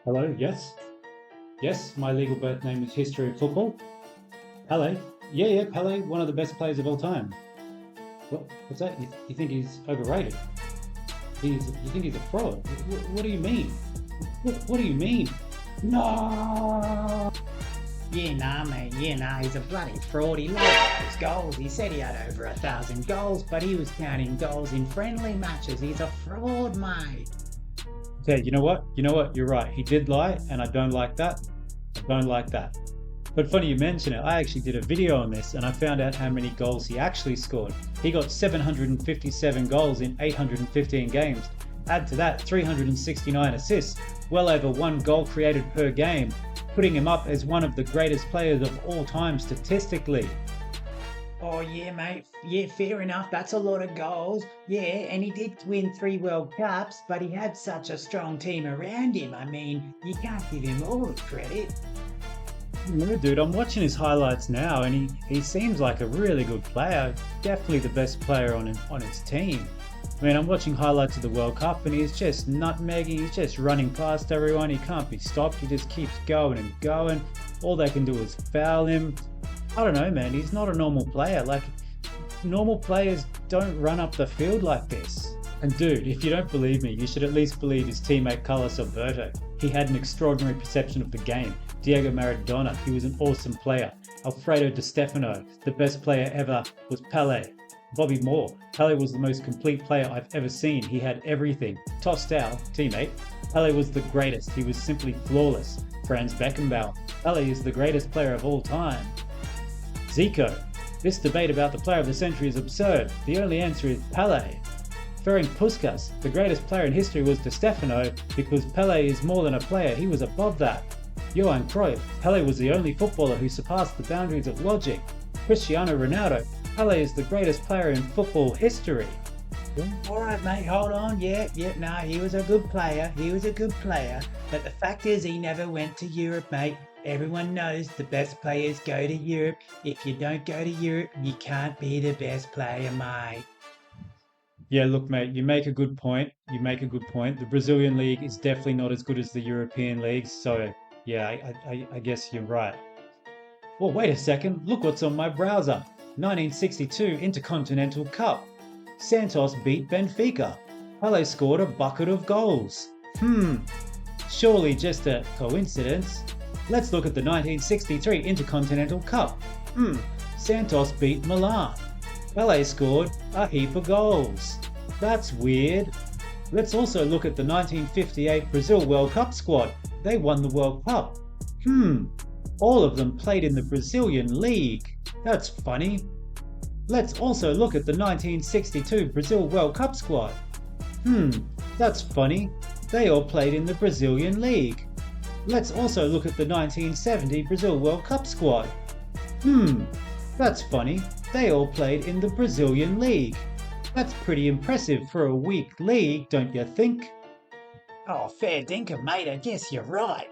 Hello, yes. Yes, my legal birth name is History of Football. Pele. Yeah, Pele, one of the best players of all time. What's that? You think he's overrated? You think he's a fraud? What do you mean? What do you mean? No! Yeah, nah, mate. Yeah, nah, he's a bloody fraud. He lied those goals. He said he had over 1,000 goals, but he was counting goals in friendly matches. He's a fraud, mate. Okay, you know what? You're right. He did lie, and I don't like that. I don't like that. But funny you mention it, I actually did a video on this and I found out how many goals he actually scored. He got 757 goals in 815 games. Add to that 369 assists, well over one goal created per game, putting him up as one of the greatest players of all time statistically. Oh, yeah, mate. Yeah, fair enough. That's a lot of goals. Yeah, and he did win 3 World Cups, but he had such a strong team around him. I mean, you can't give him all the credit. No, dude, I'm watching his highlights now and he seems like a really good player. Definitely the best player on his team. I mean, I'm watching highlights of the World Cup and he's just nutmegging, he's just running past everyone, he can't be stopped, he just keeps going and going. All they can do is foul him. I don't know, man, he's not a normal player. Like, normal players don't run up the field like this. And dude, if you don't believe me, you should at least believe his teammate Carlos Alberto. He had an extraordinary perception of the game. Diego Maradona, he was an awesome player. Alfredo Di Stefano, the best player ever was Pele. Bobby Moore, Pele was the most complete player I've ever seen. He had everything. Tostao, teammate, Pele was the greatest. He was simply flawless. Franz Beckenbauer, Pele is the greatest player of all time. Zico, this debate about the player of the century is absurd. The only answer is Pele. Ferenc Puskas, the greatest player in history was Di Stefano because Pele is more than a player, he was above that. Johan Cruyff, Pele was the only footballer who surpassed the boundaries of logic. Cristiano Ronaldo, Pele is the greatest player in football history. All right, mate, hold on. Yeah, no, he was a good player. He was a good player. But the fact is, he never went to Europe, mate. Everyone knows the best players go to Europe. If you don't go to Europe, you can't be the best player, mate. Yeah, look, mate, you make a good point. You make a good point. The Brazilian league is definitely not as good as the European leagues, so yeah, I guess you're right. Well, wait a second. Look what's on my browser. 1962 Intercontinental Cup. Santos beat Benfica. Pele scored a bucket of goals. Surely just a coincidence. Let's look at the 1963 Intercontinental Cup. Santos beat Milan. Pele scored a heap of goals. That's weird. Let's also look at the 1958 Brazil World Cup squad. They won the World Cup. All of them played in the Brazilian league. That's funny. Let's also look at the 1962 Brazil World Cup squad. That's funny. They all played in the Brazilian league. Let's also look at the 1970 Brazil World Cup squad. That's funny. They all played in the Brazilian league. That's pretty impressive for a weak league, don't you think? Oh, fair dinkum, mate. I guess you're right.